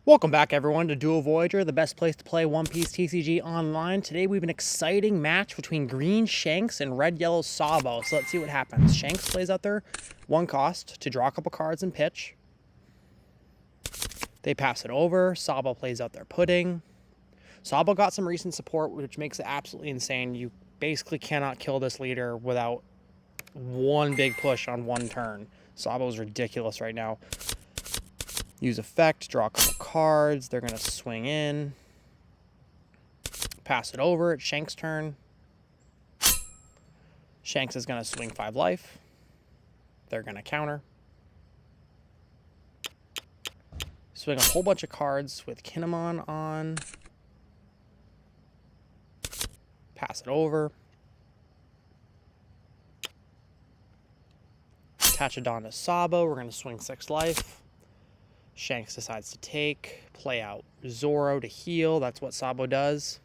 Welcome back, everyone, to Dual Voyager, the best place to play One Piece TCG online. Today we have an exciting match between Green Shanks and Red Yellow Sabo. So let's see what happens. Shanks plays out their one cost to draw a couple cards and pitch. They pass it over. Sabo plays out their pudding. Sabo got some recent support, which makes it absolutely insane. You basically cannot kill this leader without one big push on one turn. Sabo's ridiculous right now. Use effect, draw a couple cards. They're going to swing in. Pass it over. It's Shanks' turn. Shanks is going to swing 5 life. They're going to counter. Swing a whole bunch of cards with Kinemon on. Pass it over. Attach a Dawn to Sabo. We're going to swing 6 life. Shanks decides to take, play out Zoro to heal. That's what Sabo does.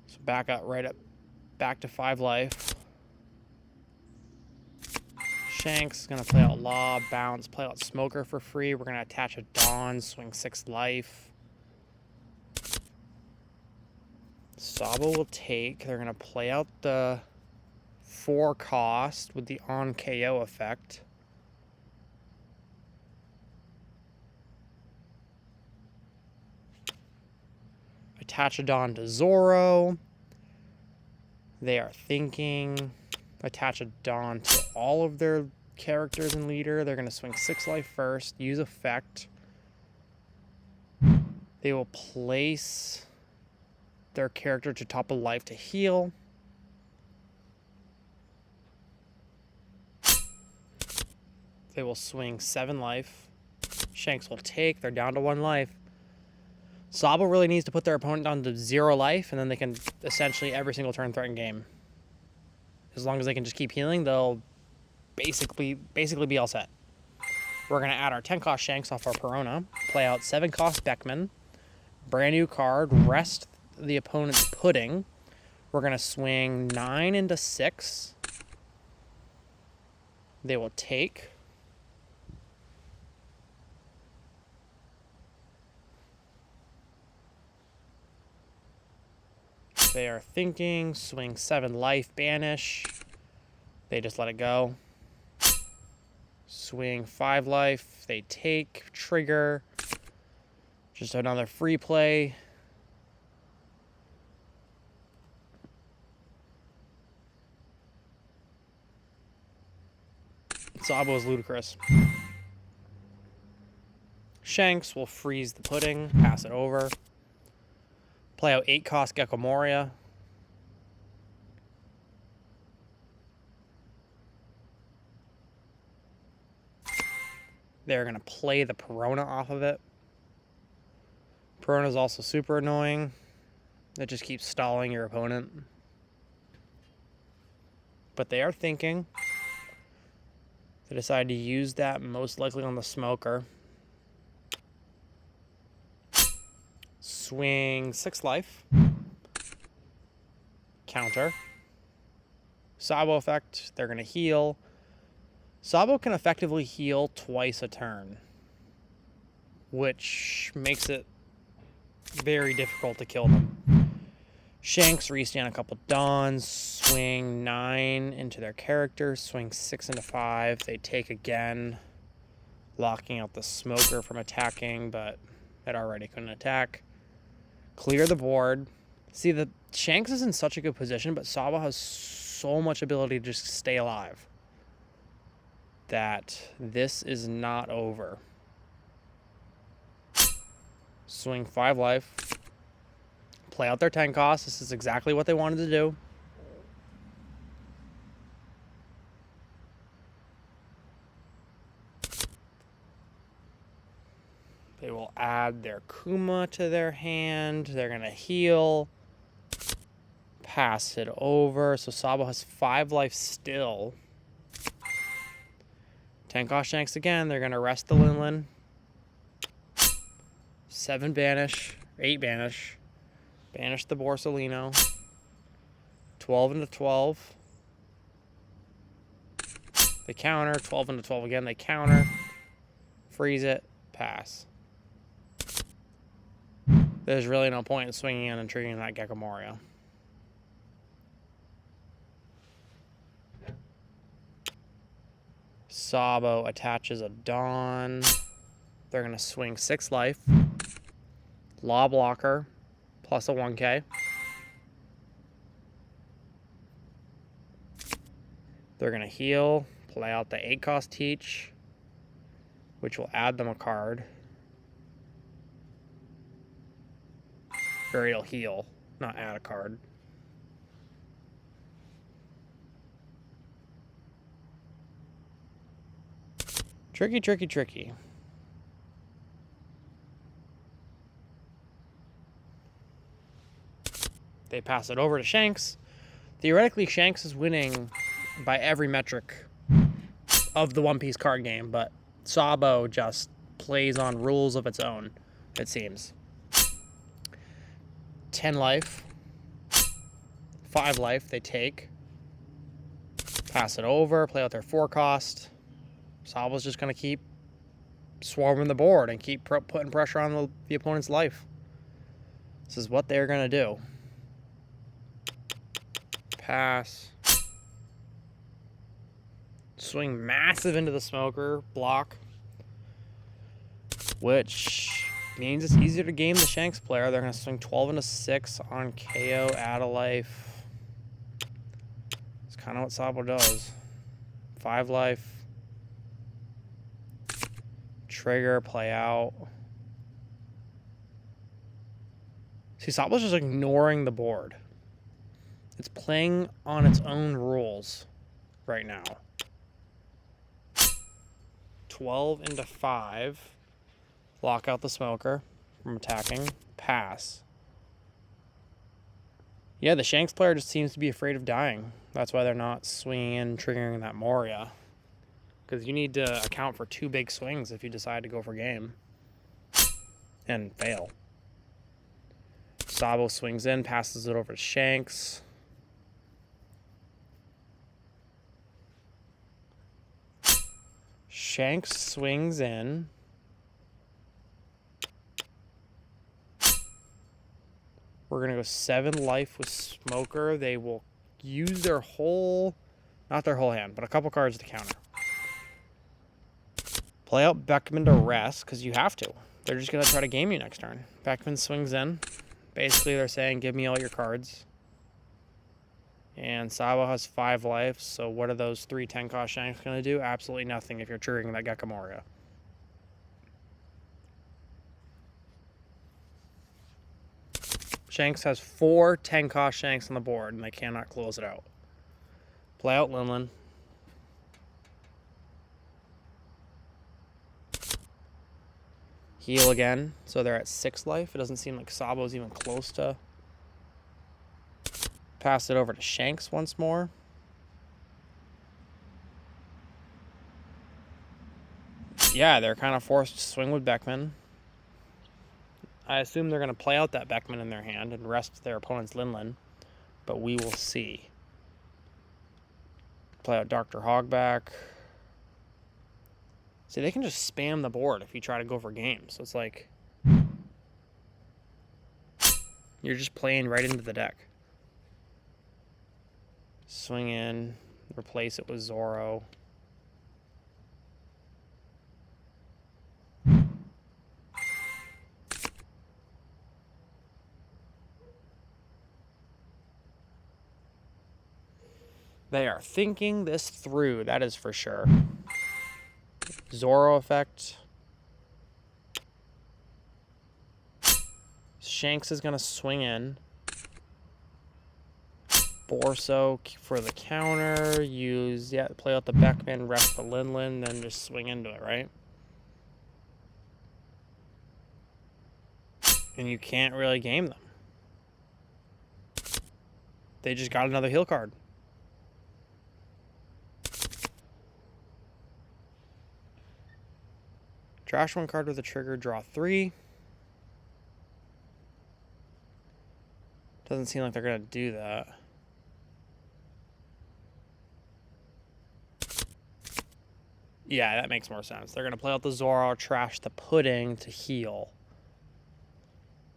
So back to 5 life. Shanks is going to play out Law, bounce, play out Smoker for free. We're going to attach a Dawn, swing 6 life. Sabo will take. They're going to play out the 4 cost with the on KO effect. Attach a Dawn to Zoro. They are thinking. Attach a Dawn to all of their characters and leader. They're going to swing 6 life first. Use effect. They will place their character to top of life to heal. They will swing 7 life. Shanks will take. They're down to 1 life. Sabo really needs to put their opponent down to 0 life, and then they can essentially every single turn threaten game. As long as they can just keep healing, they'll basically be all set. We're going to add our 10 cost Shanks off our Perona. Play out 7 cost Beckman. Brand new card. Rest the opponent's pudding. We're going to swing 9 into 6. They will take. They are thinking. Swing 7 life, banish. They just let it go. Swing 5 life. They take. Trigger. Just another free play. Sabo is ludicrous. Shanks will freeze the pudding, pass it over. Play out 8 cost Gecko Moria. They're going to play the Perona off of it. Perona is also super annoying. It just keeps stalling your opponent. But they are thinking. They decide to use that most likely on the Smoker. Swing 6 life. Counter. Sabo effect. They're going to heal. Sabo can effectively heal twice a turn, which makes it very difficult to kill them. Shanks restand a couple Dawns, swing 9 into their character, swing 6 into 5. They take again, locking out the Smoker from attacking, but it already couldn't attack. Clear the board. See, the Shanks is in such a good position, but Sabo has so much ability to just stay alive that this is not over. Swing 5 life. Play out their 10 costs. This is exactly what they wanted to do. They will add their Kuma to their hand. They're going to heal. Pass it over. So Sabo has 5 life still. 10 cost Shanks again. They're going to rest the Linlin. 7 banish. 8 banish. Banish the Borsalino. 12 into 12. They counter. 12 into 12 again. They counter. Freeze it. Pass. There's really no point in swinging in and triggering that Gecko Moria. Sabo attaches a Dawn. They're going to swing 6 life. Law blocker. Plus a 1k. They're going to heal. Play out the 8-cost Teach, which will add them a card. Or it'll heal, not add a card. Tricky, tricky, tricky. They pass it over to Shanks. Theoretically, Shanks is winning by every metric of the One Piece card game, but Sabo just plays on rules of its own, it seems. 10 life. 5 life, they take. Pass it over, play out their 4-cost. Sabo's just going to keep swarming the board and keep putting pressure on the opponent's life. This is what they're going to do. Pass. Swing massive into the smoker. Block. Which means it's easier to game the Shanks player. They're going to swing 12 into 6 on KO, add a life. It's kind of what Sabo does. 5 life. Trigger, play out. See, Sabo's just ignoring the board. It's playing on its own rules right now. 12 into 5. Lock out the smoker from attacking. Pass. Yeah, the Shanks player just seems to be afraid of dying. That's why they're not swinging in, triggering that Moria. Because you need to account for 2 big swings if you decide to go for game. And fail. Sabo swings in, passes it over to Shanks. Shanks swings in. We're going to go 7 life with Smoker. They will use their whole, not their whole hand, but a couple cards to counter. Play out Beckman to rest, because you have to. They're just going to try to game you next turn. Beckman swings in. Basically, they're saying, give me all your cards. And Sabo has 5 life, so what are those 3 10-cost Shanks going to do? Absolutely nothing if you're triggering that Gecko Moria. Shanks has 4 10-cost Shanks on the board, and they cannot close it out. Play out Linlin. Heal again, so they're at 6 life. It doesn't seem like Sabo's even close to. Pass it over to Shanks once more. Yeah, they're kind of forced to swing with Beckman. I assume they're going to play out that Beckman in their hand and rest their opponent's Linlin, but we will see. Play out Dr. Hogback. See, they can just spam the board if you try to go for game. So it's like you're just playing right into the deck. Swing in, replace it with Zoro. They are thinking this through, that is for sure. Zoro effect. Shanks is going to swing in. Borso for the counter. Use, play out the Beckman, rest the Linlin, then just swing into it, right? And you can't really game them. They just got another heal card. Trash 1 card with a trigger, draw 3. Doesn't seem like they're going to do that. Yeah, that makes more sense. They're going to play out the Zoro, trash the Pudding to heal.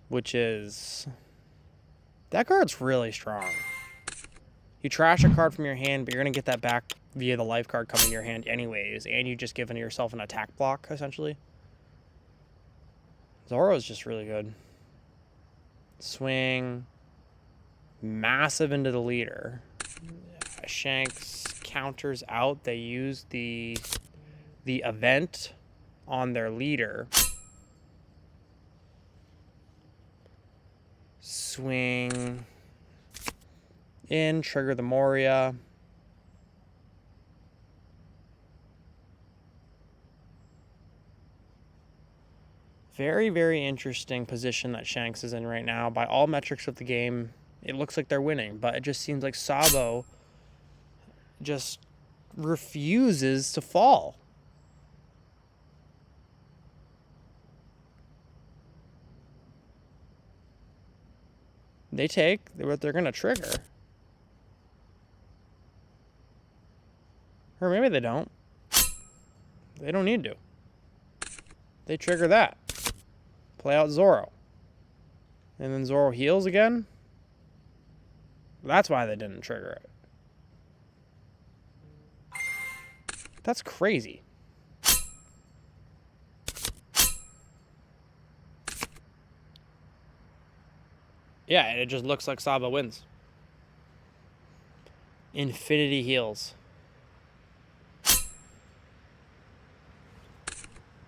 Which is... That card's really strong. You trash a card from your hand, but you're going to get that back via the life card coming to your hand anyways. And you've just given yourself an attack block, essentially. Zoro's just really good. Swing. Massive into the leader. Shanks counters out. They use the event on their leader. Swing in, trigger the Moria. Very, very interesting position that Shanks is in right now. By all metrics of the game, it looks like they're winning, but it just seems like Sabo just refuses to fall. They take what they're going to trigger. Or maybe they don't. They don't need to. They trigger that. Play out Zoro. And then Zoro heals again. That's why they didn't trigger it. That's crazy. Yeah, and it just looks like Sabo wins. Infinity heals.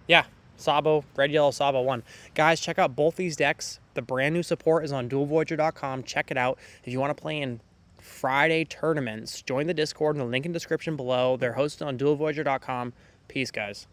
Yeah, Sabo, red, yellow, Sabo won. Guys, check out both these decks. The brand new support is on duelvoyager.com. Check it out. If you want to play in Friday tournaments, join the Discord in the link in the description below. They're hosted on duelvoyager.com. Peace, guys.